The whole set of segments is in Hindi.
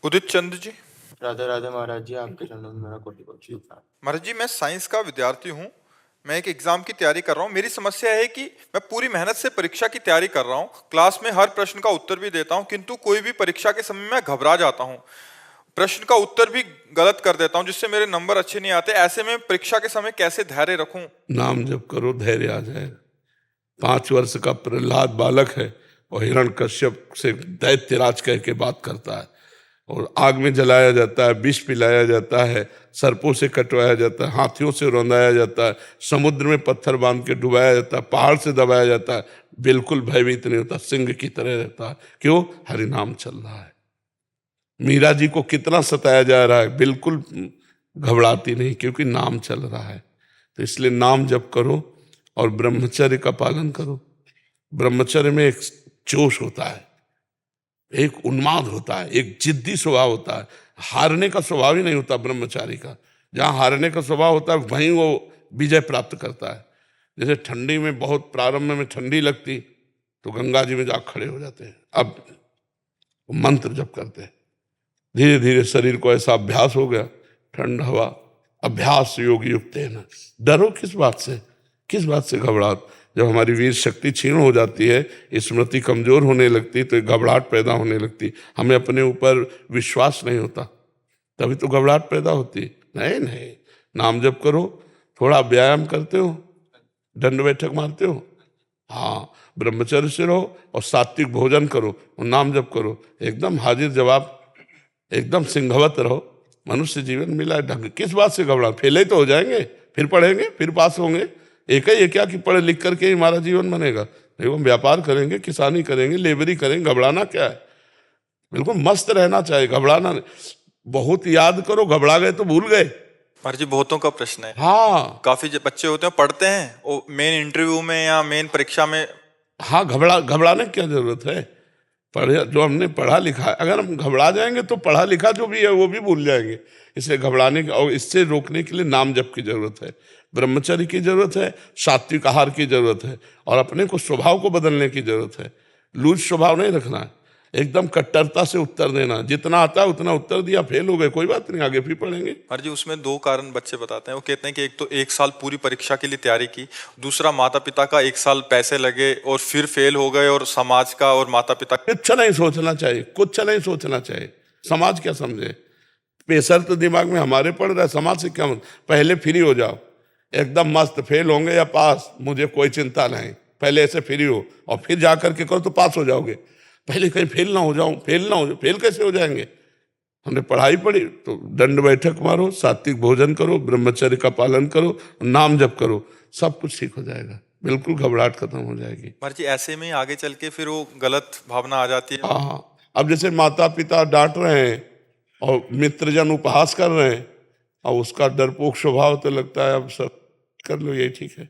उदित चंद्र जी। राधे राधे महाराज जी, आपके चरणों में मेरा कोटि कोटि प्रणाम। महाराज जी, मैं साइंस का विद्यार्थी हूँ। मैं एक एग्जाम की तैयारी कर रहा हूँ। मेरी समस्या है कि मैं पूरी मेहनत से परीक्षा की तैयारी कर रहा हूँ, क्लास में हर प्रश्न का उत्तर भी देता हूँ, किंतु कोई भी परीक्षा के समय मैं घबरा जाता हूँ। प्रश्न का उत्तर भी गलत कर देता हूँ, जिससे मेरे नंबर अच्छे नहीं आते। ऐसे में परीक्षा के समय कैसे धैर्य रखूं? नाम जप करो, धैर्य आ जाएगा। 5 वर्ष का प्रहलाद बालक है और हिरण्यकश्यप से दैत्यराज कह के बात करता है, और आग में जलाया जाता है, विष पिलाया जाता है, सर्पों से कटवाया जाता है, हाथियों से रौंदाया जाता है, समुद्र में पत्थर बांध के डुबाया जाता है, पहाड़ से दबाया जाता है, बिल्कुल भयभीत नहीं होता, सिंह की तरह रहता है। क्यों? हरि नाम चल रहा है। मीरा जी को कितना सताया जा रहा है, बिल्कुल घबराती नहीं, क्योंकि नाम चल रहा है। तो इसलिए नाम जप करो और ब्रह्मचर्य का पालन करो। ब्रह्मचर्य में एक जोश होता है, एक उन्माद होता है, एक जिद्दी स्वभाव होता है। हारने का स्वभाव ही नहीं होता ब्रह्मचारी का। जहाँ हारने का स्वभाव होता है वहीं वो विजय प्राप्त करता है। जैसे ठंडी में बहुत प्रारंभ में ठंडी लगती तो गंगा जी में जा खड़े हो जाते हैं, अब मंत्र जप करते हैं। धीरे धीरे शरीर को ऐसा अभ्यास हो गया, ठंड हवा अभ्यास योग युक्त है ना। डरो किस बात से, किस बात से घबराहट? जब हमारी वीर शक्ति क्षीण हो जाती है, स्मृति कमजोर होने लगती, तो एक घबराहट पैदा होने लगती। हमें अपने ऊपर विश्वास नहीं होता, तभी तो घबराहट पैदा होती। नहीं नहीं, नाम जप करो। थोड़ा व्यायाम करते हो, दंड बैठक मारते हो, हाँ, ब्रह्मचर्य से रहो और सात्विक भोजन करो और नाम जप करो। एकदम हाजिर जवाब, एकदम सिंहवत रहो। मनुष्य जीवन मिला है ढंग, किस बात से घबरा? फेले तो हो जाएंगे, फिर पढ़ेंगे, फिर पास होंगे। एक ही ये क्या कि पढ़ लिख करके ही हमारा जीवन बनेगा? एवं व्यापार करेंगे, किसानी करेंगे, लेबरी करेंगे, घबराना क्या है? बिल्कुल मस्त रहना चाहिए, घबराना नहीं। बहुत याद करो, घबरा गए तो भूल गए। महाराज जी, बहुतों का प्रश्न है। हाँ, काफी जो बच्चे होते हैं पढ़ते हैं, वो मेन इंटरव्यू में या मेन परीक्षा में। हाँ, घबराने की क्या जरूरत है? पढ़े जो हमने पढ़ा लिखा है, अगर हम घबरा जाएंगे तो पढ़ा लिखा जो भी है वो भी भूल जाएंगे। इसलिए घबराने और इससे रोकने के लिए नाम जप की जरूरत है, ब्रह्मचर्य की जरूरत है, सात्विक आहार की जरूरत है, और अपने को स्वभाव को बदलने की जरूरत है। लूज स्वभाव नहीं रखना है, एकदम कट्टरता से उत्तर देना। जितना आता है उतना उत्तर दिया, फेल हो गए, कोई बात नहीं, आगे फिर पढ़ेंगे। महाराज जी, उसमें दो कारण बच्चे बताते हैं। वो कहते हैं कि एक तो 1 साल पूरी परीक्षा के लिए तैयारी की, दूसरा माता पिता का 1 साल पैसे लगे और फिर फेल हो गए, और समाज का और माता पिता। कुछ नहीं सोचना चाहिए, कुछ नहीं सोचना चाहिए। समाज क्या समझे? प्रेशर तो दिमाग में हमारे पड़ रहा है, समाज से क्या मतलब? पहले फ्री हो जाओ, एकदम मस्त। फेल होंगे या पास, मुझे कोई चिंता नहीं। पहले ऐसे फ्री हो और फिर जा करके करो तो पास हो जाओगे। पहले कहीं फेल ना हो जाऊं, फेल ना हो जाओ। फेल कैसे हो जाएंगे? हमने पढ़ाई पढ़ी तो दंड बैठक मारो, सात्विक भोजन करो, ब्रह्मचर्य का पालन करो, नाम जप करो, सब कुछ ठीक हो जाएगा। बिल्कुल घबराहट खत्म हो जाएगी। महाराज जी, ऐसे में आगे चल के फिर वो गलत भावना आ जाती है। हाँ, अब जैसे माता पिता डांट रहे हैं और मित्रजन उपहास कर रहे हैं, और उसका डरपोक स्वभाव, तो लगता है अब सब कर लो, यही ठीक है।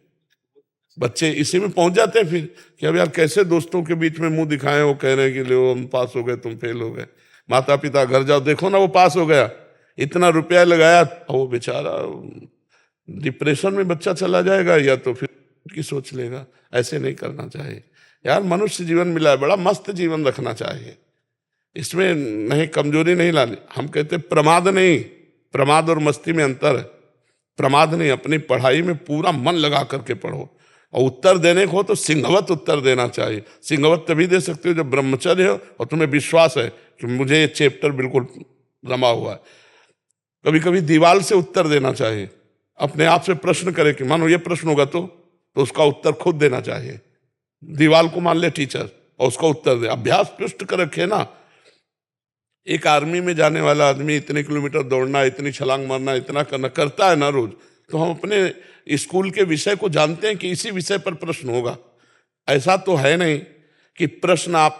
बच्चे इसी में पहुंच जाते हैं फिर कि अब यार कैसे दोस्तों के बीच में मुंह दिखाएं, वो कह रहे हैं कि लो हम पास हो गए, तुम फेल हो गए। माता पिता घर जाओ, देखो ना वो पास हो गया, इतना रुपया लगाया, और वो बेचारा डिप्रेशन में बच्चा चला जाएगा, या तो फिर की सोच लेगा। ऐसे नहीं करना चाहिए यार। मनुष्य जीवन मिला है, बड़ा मस्त जीवन रखना चाहिए। इसमें नहीं, कमजोरी नहीं लानी। हम कहते प्रमाद नहीं, प्रमाद और मस्ती में अंतर है। प्रमाद नहीं, अपनी पढ़ाई में पूरा मन लगा करके पढ़ो, और उत्तर देने को हो तो सिंहवत उत्तर देना चाहिए। सिंहवत तभी दे सकते हो जब ब्रह्मचर्य हो और तुम्हें विश्वास है कि मुझे ये चैप्टर बिल्कुल रमा हुआ है। कभी कभी दीवार से उत्तर देना चाहिए, अपने आप से प्रश्न करे कि मानो ये प्रश्न होगा तो उसका उत्तर खुद देना चाहिए। दीवार को मान ले टीचर और उसका उत्तर दे, अभ्यास पृष्ठ कर रखे ना। एक आर्मी में जाने वाला आदमी इतने किलोमीटर दौड़ना, इतनी छलांग मारना, इतना करना करता है ना रोज, तो हम अपने स्कूल के विषय को जानते हैं कि इसी विषय पर प्रश्न होगा। ऐसा तो है नहीं कि प्रश्न आप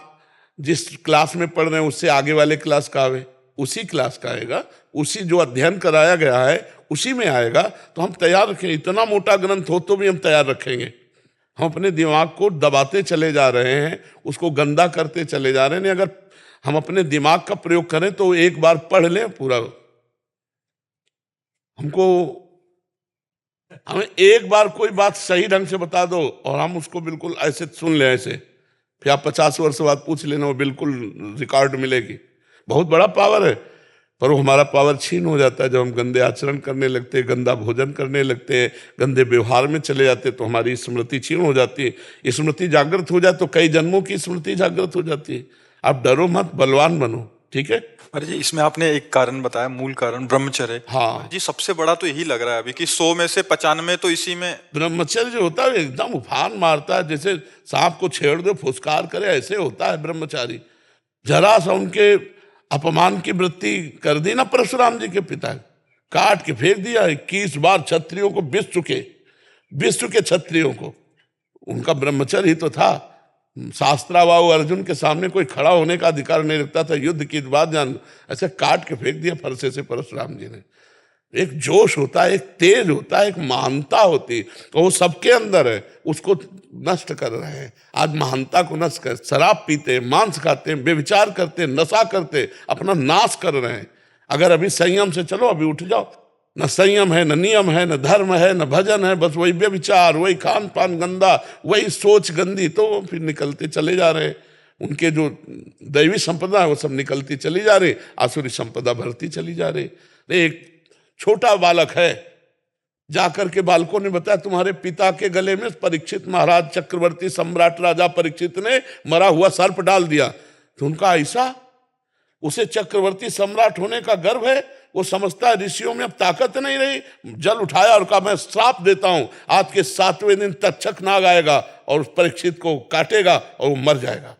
जिस क्लास में पढ़ रहे हैं उससे आगे वाले क्लास का आवे, उसी क्लास का आएगा, उसी जो अध्ययन कराया गया है उसी में आएगा। तो हम तैयार रखें, इतना मोटा ग्रंथ हो तो भी हम तैयार रखेंगे। हम अपने दिमाग को दबाते चले जा रहे हैं, उसको गंदा करते चले जा रहे हैं। अगर हम अपने दिमाग का प्रयोग करें तो एक बार पढ़ लें पूरा। हमें एक बार कोई बात सही ढंग से बता दो और हम उसको बिल्कुल ऐसे सुन लें, ऐसे फिर आप 50 वर्ष बाद पूछ लेना, वो बिल्कुल रिकॉर्ड मिलेगी। बहुत बड़ा पावर है, पर वो हमारा पावर छीन हो जाता है जब हम गंदे आचरण करने लगते हैं, गंदा भोजन करने लगते हैं, गंदे व्यवहार में चले जाते हैं, तो हमारी स्मृति छीन हो जाती है। स्मृति जागृत हो जाए तो कई जन्मों की स्मृति जागृत हो जाती है। आप डरो मत, बलवान बनो, ठीक है। महाराज जी इसमें आपने एक कारण बताया, मूल कारण ब्रह्मचर्य। हाँ जी सबसे बड़ा तो यही लग रहा है अभी कि 100 में से 95 तो इसी में। ब्रह्मचर्य जो होता है एकदम उफान मारता है, जैसे सांप को छेड़ दो फुसकार करे, ऐसे होता है ब्रह्मचारी। जरा सा उनके अपमान की वृत्ति कर दी ना परशुराम जी के पिता, काट के फेंक दिया। 21 बार क्षत्रियों को विश्व के क्षत्रियों को, उनका ब्रह्मचर्य ही तो था। शास्त्राबाहु अर्जुन के सामने कोई खड़ा होने का अधिकार नहीं रखता था, युद्ध की बात जान, ऐसे काट के फेंक दिया फरसे से परशुराम जी ने। एक जोश होता है, एक तेज होता है, एक महानता होती है, तो वो सबके अंदर है, उसको नष्ट कर रहे हैं। आज महानता को नष्ट कर, शराब पीते, मांस खाते, व्यभिचार करते, नशा करते, अपना नाश कर रहे हैं। अगर अभी संयम से चलो, अभी उठ जाओ। न संयम है, न नियम है, न धर्म है, न भजन है, बस वही व्यभिचार, वही खान पान गंदा, वही सोच गंदी, तो फिर निकलते चले जा रहे हैं। उनके जो दैवी संपदा है वो सब निकलती चली जा रही, आसुरी संपदा बढ़ती चली जा रही। एक छोटा बालक है, जाकर के बालकों ने बताया तुम्हारे पिता के गले में परीक्षित महाराज चक्रवर्ती सम्राट राजा परीक्षित ने मरा हुआ सर्प डाल दिया। तो उनका ऐसा, उसे चक्रवर्ती सम्राट होने का गर्व है, वो समझता है ऋषियों में अब ताकत नहीं रही। जल उठाया और कहा मैं श्राप देता हूं, आज के 7वें दिन तक्षक नाग आएगा और उस परीक्षित को काटेगा और वो मर जाएगा।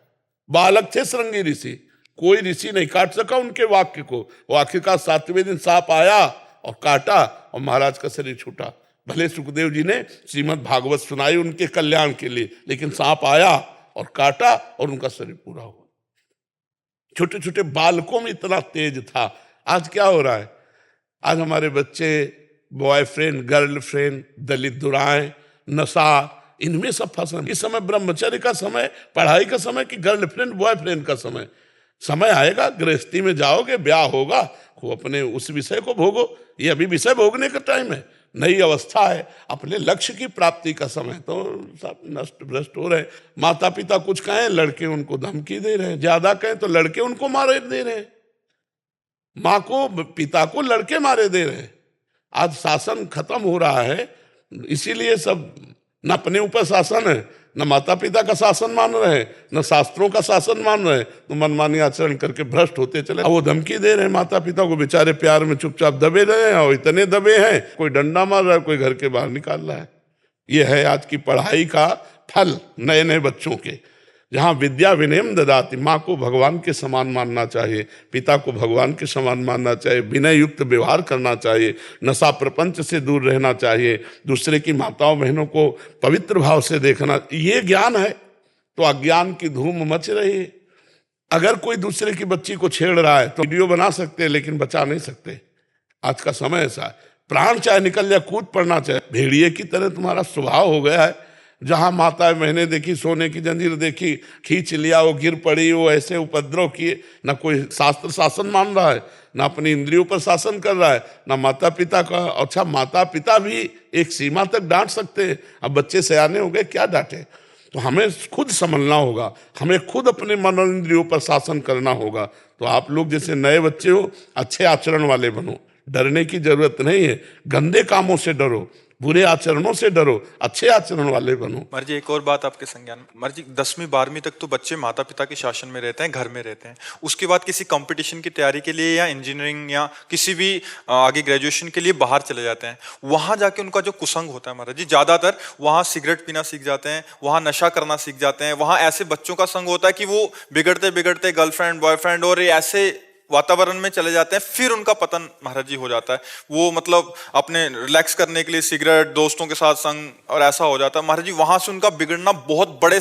बालक थे श्रृंगी ऋषि, कोई ऋषि नहीं काट सका उनके वाक्य को। वो आखिरकार 7वें दिन सांप आया और काटा और महाराज का शरीर छूटा। भले सुखदेव जी ने श्रीमद् भागवत सुनाई उनके कल्याण के लिए, लेकिन सांप आया और काटा और उनका शरीर पूरा हुआ। छोटे छोटे बालकों में इतना तेज था। आज क्या हो रहा है? आज हमारे बच्चे बॉयफ्रेंड, गर्लफ्रेंड, दलित दुराएं, नशा, इनमें सब फंसे। इस समय ब्रह्मचर्य का समय, पढ़ाई का समय कि गर्लफ्रेंड बॉयफ्रेंड का समय? समय आएगा, गृहस्थी में जाओगे, ब्याह होगा, वो अपने उस विषय को भोगो। ये अभी विषय भोगने का टाइम है, नई अवस्था है, अपने लक्ष्य की प्राप्ति का समय। तो सब नष्ट भ्रष्ट हो रहे। माता पिता कुछ कहें, लड़के उनको धमकी दे रहे हैं, ज्यादा कहें तो लड़के उनको मारे दे रहे हैं, माँ को पिता को लड़के मारे दे रहे हैं। आज शासन खत्म हो रहा है, इसीलिए सब न अपने ऊपर शासन है, न माता पिता का शासन मान रहे हैं, न शास्त्रों का शासन मान रहे हैं, तो मनमानी आचरण करके भ्रष्ट होते चले। वो धमकी दे रहे हैं माता पिता को, बेचारे प्यार में चुपचाप दबे रहे हैं, और इतने दबे हैं, कोई डंडा मार रहा है, कोई घर के बाहर निकाल रहा है। ये है आज की पढ़ाई का फल नए नए बच्चों के, जहाँ विद्या विनयम ददाति। माँ को भगवान के समान मानना चाहिए, पिता को भगवान के समान मानना चाहिए, विनय युक्त व्यवहार करना चाहिए, नशा प्रपंच से दूर रहना चाहिए, दूसरे की माताओं बहनों को पवित्र भाव से देखना। ये ज्ञान है। तो अज्ञान की धूम मच रही है। अगर कोई दूसरे की बच्ची को छेड़ रहा है तो वीडियो बना सकते हैं, लेकिन बचा नहीं सकते। आज का समय ऐसा है, प्राण चाहे निकल जाए, कूद पड़ना चाहे। भेड़िए की तरह तुम्हारा स्वभाव हो गया है। जहां माता मैंने देखी, सोने की जंजीर देखी, खींच लिया, वो गिर पड़ी, वो ऐसे उपद्रव किए। ना कोई शास्त्र शासन मान रहा है, ना अपनी इंद्रियों पर शासन कर रहा है, ना माता पिता का। अच्छा, माता पिता भी एक सीमा तक डांट सकते हैं, अब बच्चे सयाने हो गए, क्या डांटे? तो हमें खुद संभलना होगा, हमें खुद अपने मन और इंद्रियों पर शासन करना होगा। तो आप लोग जैसे नए बच्चे हो, अच्छे आचरण वाले बनो। डरने की जरूरत नहीं है, गंदे कामों से डरो, बुरे आचरणों से डरो, अच्छे आचरण वाले बनो। मर्जी एक और बात आपके संज्ञान में, मर्जी 10वीं 12वीं तक तो बच्चे माता पिता के शासन में रहते हैं, घर में रहते हैं। उसके बाद किसी कंपटीशन की तैयारी के लिए या इंजीनियरिंग या किसी भी आगे ग्रेजुएशन के लिए बाहर चले जाते हैं। वहां जाके उनका जो कुसंग होता है महाराज जी, ज्यादातर वहां सिगरेट पीना सीख जाते हैं, वहां नशा करना सीख जाते हैं। वहां ऐसे बच्चों का संग होता है कि वो बिगड़ते बिगड़ते गर्लफ्रेंड बॉयफ्रेंड और ऐसे वातावरण में चले जाते हैं। फिर उनका पतन महाराज जी हो जाता है। वो मतलब अपने रिलैक्स करने के लिए सिगरेट, दोस्तों के साथ संग और ऐसा हो जाता है महाराज जी। वहां से उनका बिगड़ना बहुत बड़े